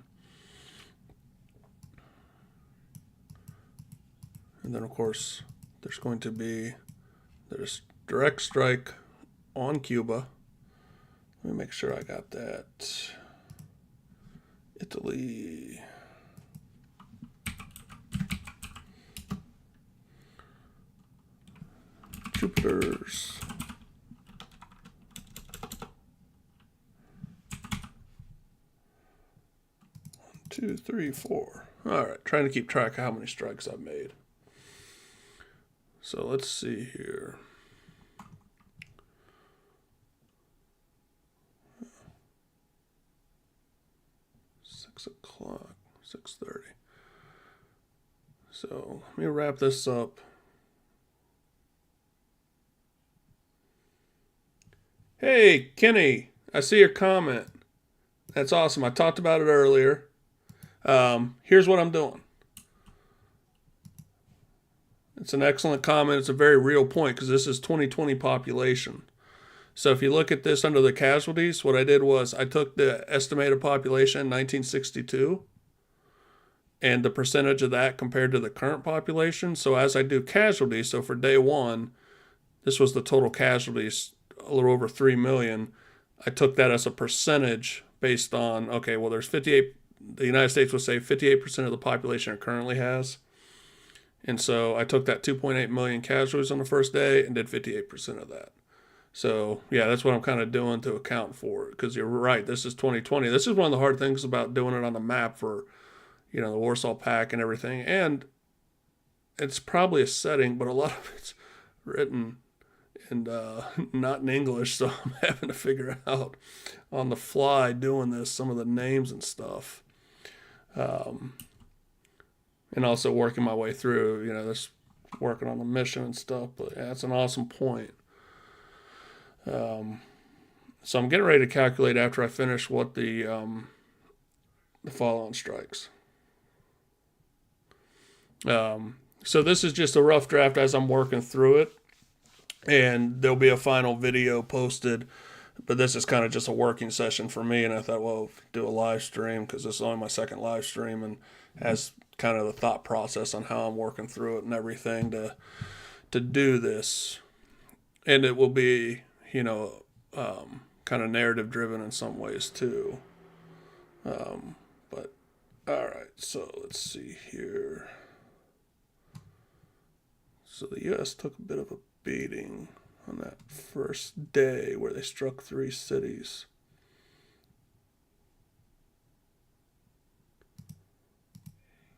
And then, of course, there's direct strike on Cuba. Let me make sure I got that. Italy. Jupiters. 2, 3, 4. All right, trying to keep track of how many strikes I've made. So let's see here. O'clock, 6:30. So let me wrap this up. Hey, Kenny, I see your comment. That's awesome. I talked about it earlier. Here's what I'm doing. It's an excellent comment. It's a very real point because this is 2020 population. So if you look at this under the casualties, what I did was I took the estimated population in 1962 and the percentage of that compared to the current population. So as I do casualties, so for day one, this was the total casualties, a little over 3 million. I took that as a percentage based on, okay, well, there's 58, the United States would say 58% of the population it currently has. And so I took that 2.8 million casualties on the first day and did 58% of that. So, yeah, that's what I'm kind of doing to account for it. Because you're right, this is 2020. This is one of the hard things about doing it on the map for, the Warsaw Pact and everything. And it's probably a setting, but a lot of it's written and not in English. So I'm having to figure out on the fly doing this, some of the names and stuff. And also working my way through, this working on the mission and stuff. But yeah, that's an awesome point. So I'm getting ready to calculate after I finish what the follow-on strikes. So this is just a rough draft as I'm working through it, and there'll be a final video posted. But this is kind of just a working session for me, and I thought, well, do a live stream because this is only my second live stream, and has kind of the thought process on how I'm working through it and everything to do this, and it will be kind of narrative driven in some ways too. But all right, so let's see here. So the U.S. took a bit of a beating on that first day where they struck 3 cities.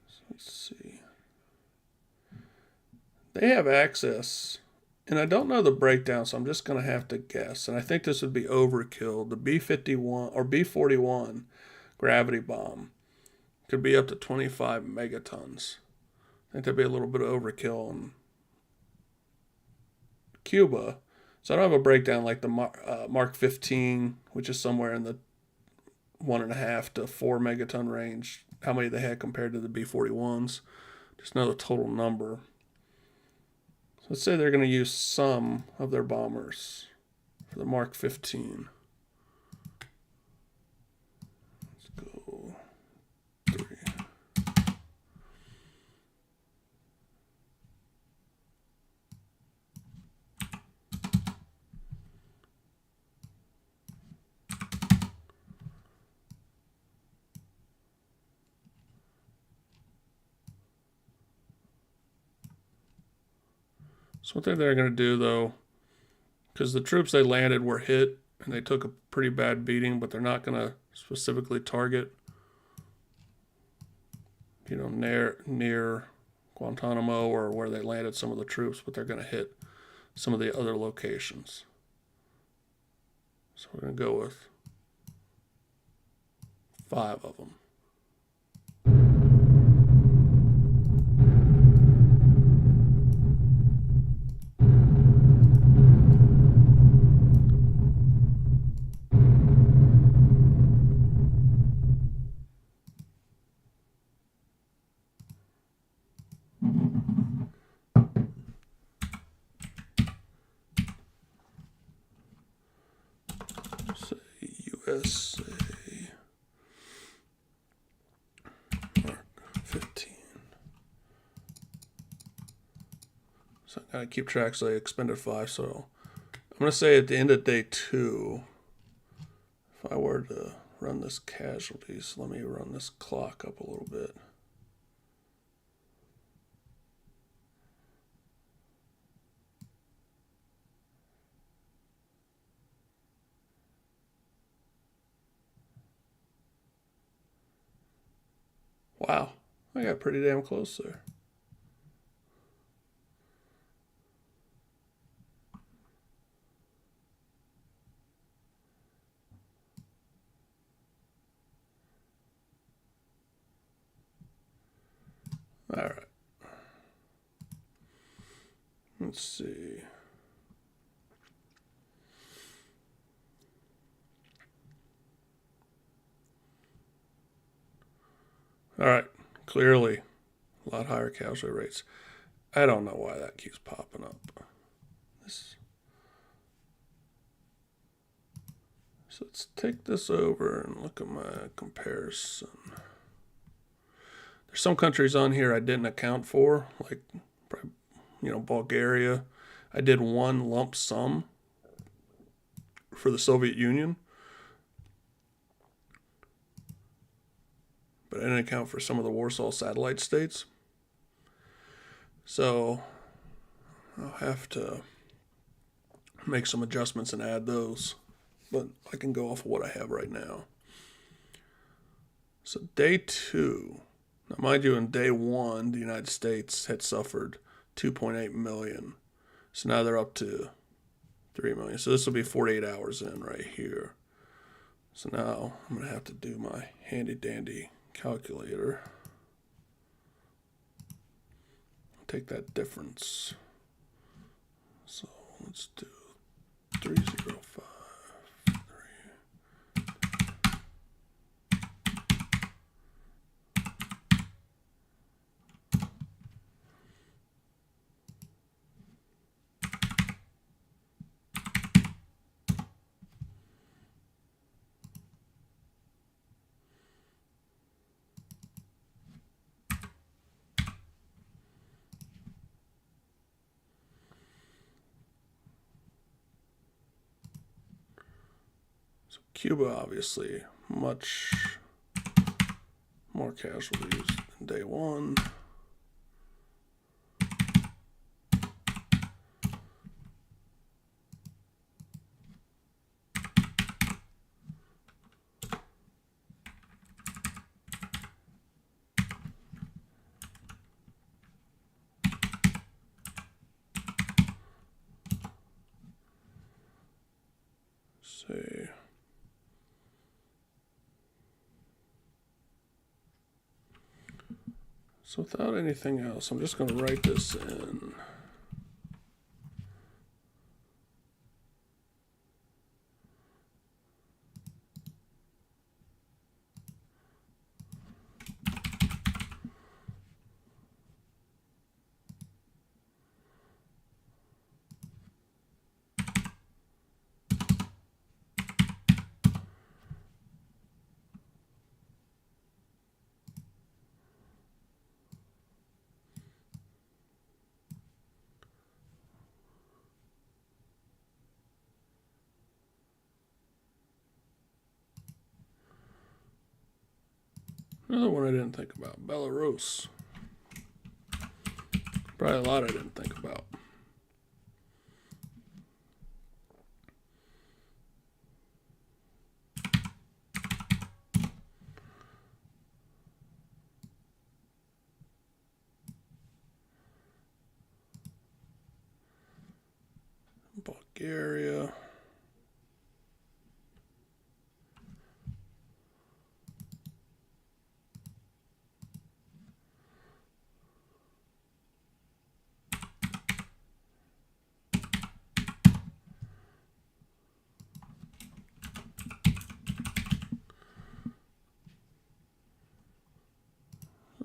So let's see. They have access. And I don't know the breakdown, so I'm just going to have to guess. And I think this would be overkill. The B-51 or B-41 gravity bomb could be up to 25 megatons. I think that'd be a little bit of overkill in Cuba. So I don't have a breakdown like the Mark 15, which is somewhere in the 1.5 to 4 megaton range. How many they had compared to the B-41s. Just know the total number. Let's say they're going to use some of their bombers for the Mark 15. Let's go 3. So what they're going to do, though, because the troops they landed were hit and they took a pretty bad beating, but they're not going to specifically target, near Guantanamo or where they landed some of the troops, but they're going to hit some of the other locations. So we're going to go with 5 of them. USA Mark 15. So I gotta keep track, so I expended 5. So I'm gonna say at the end of day 2, if I were to run this casualties, let me run this clock up a little bit. Wow, I got pretty damn close there. All right. Let's see. All right. Clearly, a lot higher casualty rates. I don't know why that keeps popping up. So let's take this over and look at my comparison. There's some countries on here I didn't account for, like, Bulgaria. I did one lump sum for the Soviet Union, but I didn't account for some of the Warsaw satellite states. So I'll have to make some adjustments and add those, but I can go off of what I have right now. So day 2, now mind you, in day 1, the United States had suffered 2.8 million. So now they're up to 3 million. So this will be 48 hours in right here. So now I'm going to have to do my handy dandy calculator. Take that difference. So let's do 305. Cuba, obviously, much more casualties than day 1. See. So without anything else, I'm just going to write this in. Another one I didn't think about, Belarus. Probably a lot I didn't think about. Bulgaria.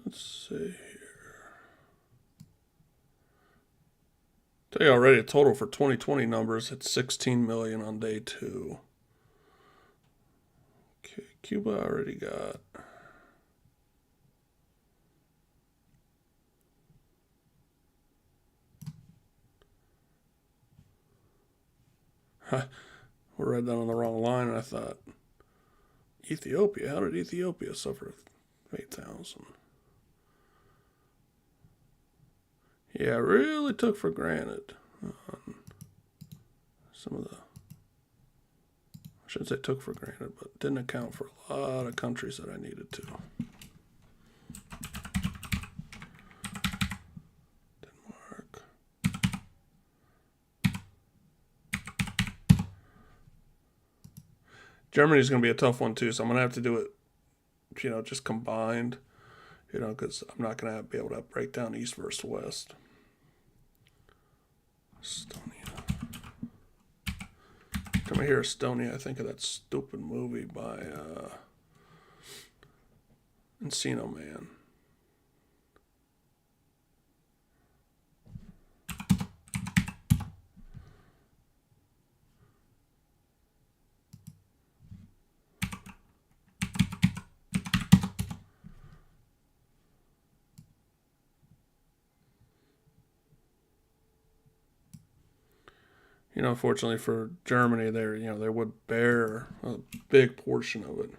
Let's see here. Tell you already, a total for 2020 numbers, it's 16 million on day 2. Okay, Cuba I already got. We read that on the wrong line, and I thought, Ethiopia? How did Ethiopia suffer 8,000? Yeah, I really took for granted some of the, I shouldn't say took for granted, but didn't account for a lot of countries that I needed to. Germany's going to be a tough one too, so I'm going to have to do it, just combined, because I'm not going to be able to break down East versus West. Estonia. Time I hear Estonia, I think of that stupid movie by Encino Man. Fortunately for Germany, they would bear a big portion of it.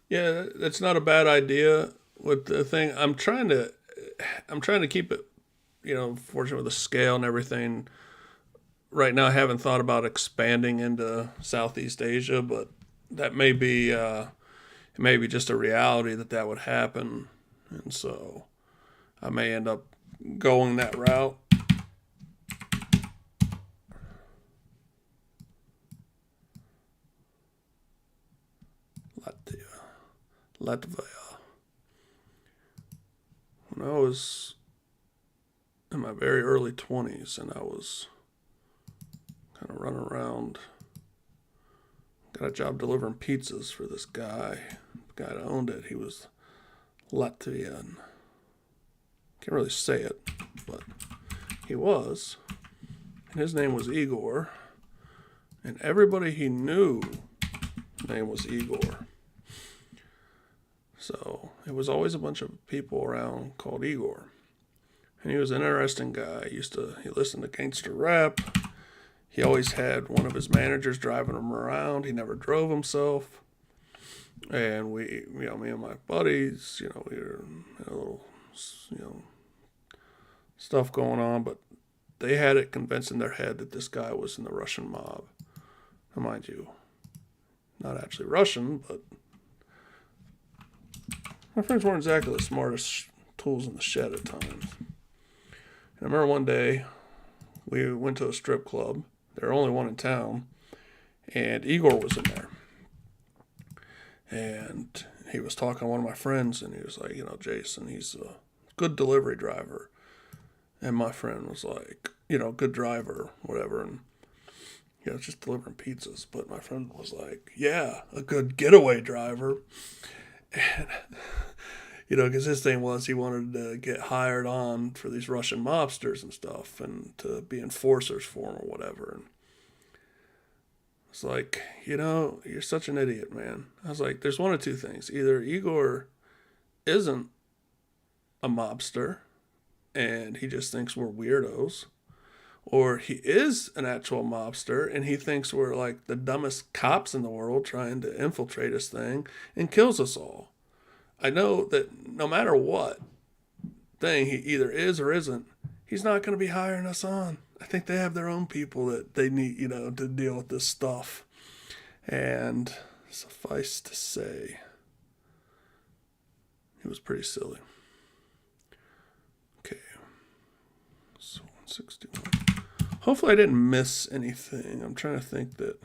Yeah, that's not a bad idea. With the thing, I'm trying to keep it, fortunate with the scale and everything. Right now, I haven't thought about expanding into Southeast Asia, but that may be it may be just a reality that would happen, and so I may end up going that route. Latvia. When I was in my very early 20s and I was kind of running around, got a job delivering pizzas for this guy. The guy that owned it, he was Latvian. Can't really say it, but he was. And his name was Igor. And everybody he knew, his name was Igor. So it was always a bunch of people around called Igor. And he was an interesting guy. He listened to gangster rap. He always had one of his managers driving him around. He never drove himself. And me and my buddies, we were a little, stuff going on, but they had it convinced in their head that this guy was in the Russian mob. Now, mind you, not actually Russian, but my friends weren't exactly the smartest tools in the shed at times. And I remember one day we went to a strip club. There was only one in town, and Igor was in there. And he was talking to one of my friends, and he was like, Jason, he's a good delivery driver. And my friend was like, good driver, whatever. And, just delivering pizzas. But my friend was like, yeah, a good getaway driver. And, because his thing was he wanted to get hired on for these Russian mobsters and stuff and to be enforcers for them or whatever. And it's like, you're such an idiot, man. I was like, there's one of two things. Either Igor isn't a mobster and he just thinks we're weirdos, or he is an actual mobster and he thinks we're like the dumbest cops in the world trying to infiltrate his thing and kills us all. I know that no matter what thing he either is or isn't, he's not going to be hiring us on. I think they have their own people that they need, to deal with this stuff. And suffice to say, it was pretty silly. Okay. So 161. Hopefully I didn't miss anything. I'm trying to think that.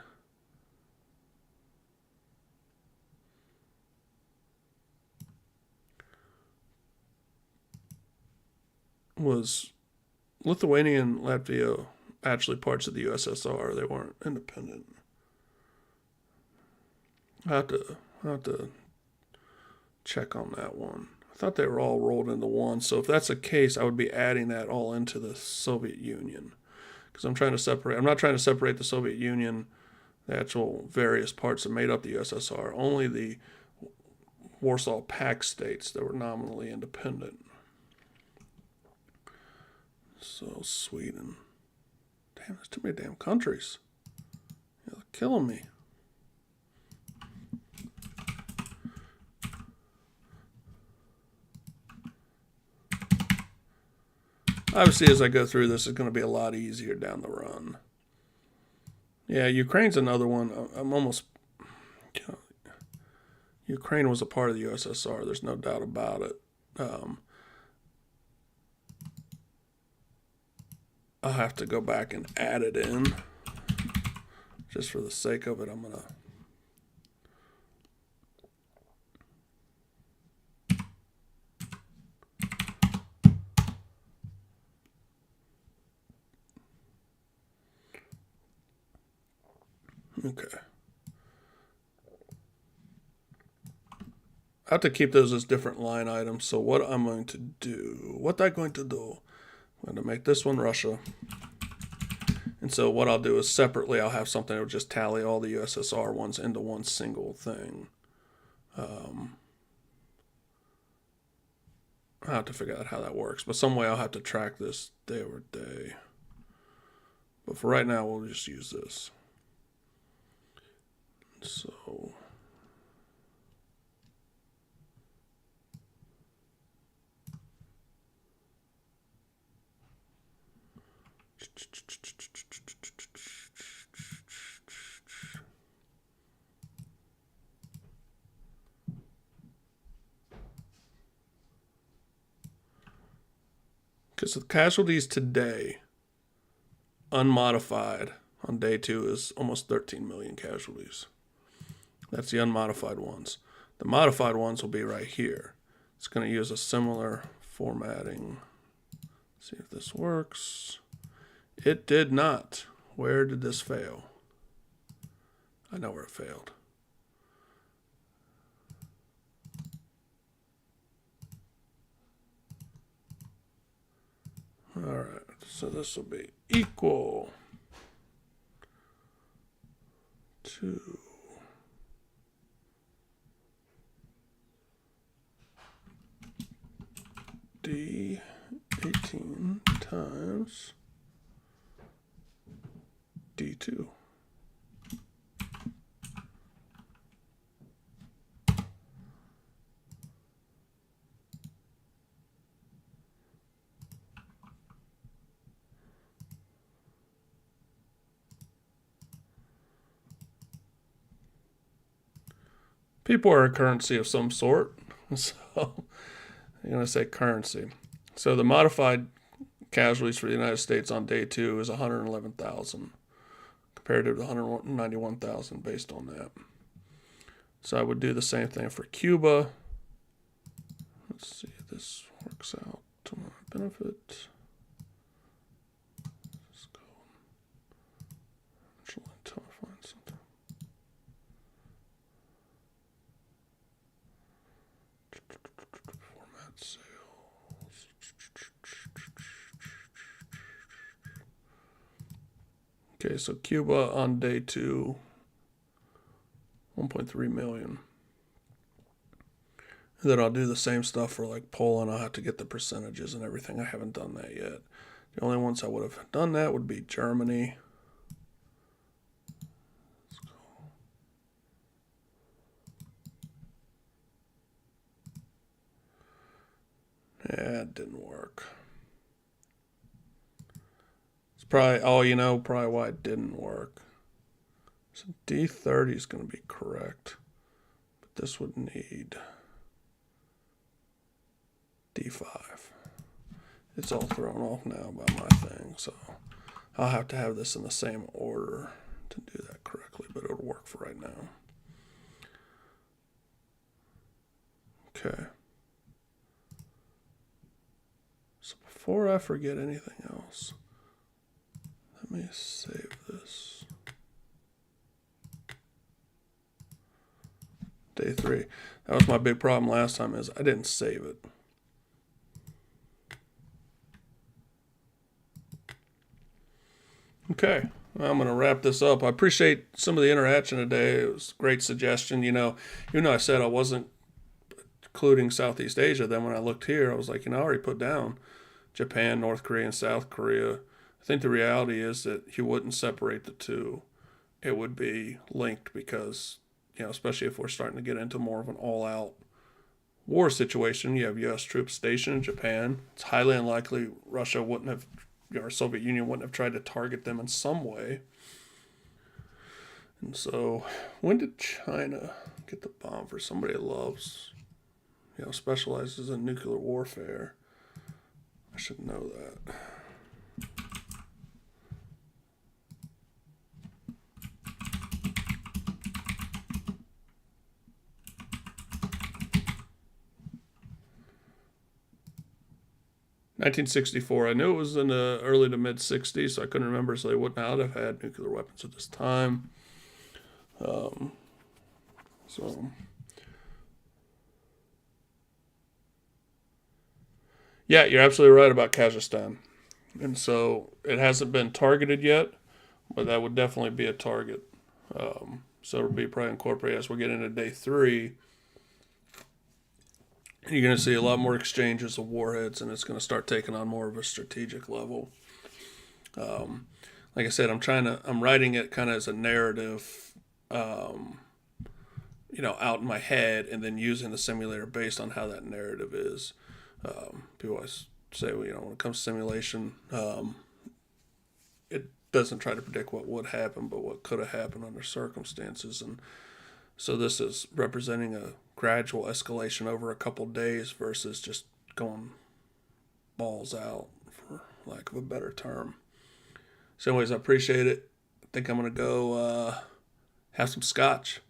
Was Lithuania and Latvia actually parts of the USSR? They weren't independent. I have to check on that one. I thought they were all rolled into one. So if that's the case, I would be adding that all into the Soviet Union. Because I'm not trying to separate the Soviet Union, the actual various parts that made up the USSR, only the Warsaw Pact states that were nominally independent. So Sweden. Damn, there's too many damn countries. They're killing me. Obviously, as I go through this, it's going to be a lot easier down the run. Yeah, Ukraine's another one. I'm almost... Ukraine was a part of the USSR. There's no doubt about it. I'll have to go back and add it in. Just for the sake of it, I'm going to... Okay. I have to keep those as different line items. So what I'm going to do, I'm going to make this one Russia. And so what I'll do is separately, I'll have something that will just tally all the USSR ones into one single thing. I'll have to figure out how that works. But some way I'll have to track this day over day. But for right now, we'll just use this. So... Okay, so the casualties today, unmodified on day 2, is almost 13 million casualties. That's the unmodified ones. The modified ones will be right here. It's going to use a similar formatting. Let's see if this works. It did not. Where did this fail? I know where it failed. All right, so this will be equal to D18 times D2. People are a currency of some sort, so I'm going to say currency. So the modified casualties for the United States on day 2 is 111,000, compared to 191,000 based on that. So I would do the same thing for Cuba. Let's see if this works out to my benefit. Let's go. Actually, until I find something. Format sales. Okay, so Cuba on day 2, 1.3 million. And then I'll do the same stuff for like Poland. I'll have to get the percentages and everything. I haven't done that yet. The only ones I would have done that would be Germany. Let's go. Yeah, it didn't work. It's probably, probably why it didn't work. So D30 is going to be correct. But this would need D5. It's all thrown off now by my thing, so I'll have to have this in the same order to do that correctly, but it'll work for right now. Okay. So before I forget anything else, let me save this. Day 3. That was my big problem last time, is I didn't save it. Okay, well, I'm going to wrap this up. I appreciate some of the interaction today. It was a great suggestion. Even though I said I wasn't including Southeast Asia, then when I looked here, I was like, I already put down Japan, North Korea, and South Korea. I think the reality is that you wouldn't separate the two. It would be linked because, especially if we're starting to get into more of an all-out war situation, you have U.S. troops stationed in Japan. It's highly unlikely Russia wouldn't have, or Soviet Union wouldn't have tried to target them in some way. And so, when did China get the bomb for somebody that loves, specializes in nuclear warfare? I should know that. 1964. I knew it was in the early to mid 60s, so I couldn't remember, so they would not have had nuclear weapons at this time. Um, so, yeah, you're absolutely right about Kazakhstan. And so it hasn't been targeted yet, but that would definitely be a target. So it'll be probably incorporated as we get into day 3. You're going to see a lot more exchanges of warheads, and it's going to start taking on more of a strategic level. Like I said, I'm writing it kind of as a narrative, out in my head, and then using the simulator based on how that narrative is. People always say, well, when it comes to simulation, it doesn't try to predict what would happen, but what could have happened under circumstances. And so this is representing a gradual escalation over a couple days versus just going balls out, for lack of a better term. So anyways, I appreciate it. I think I'm going to go have some scotch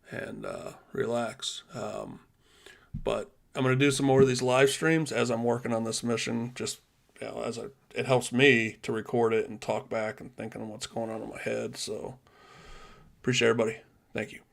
and relax. But I'm going to do some more of these live streams as I'm working on this mission. Just it helps me to record it and talk back and thinking of what's going on in my head. So appreciate everybody. Thank you.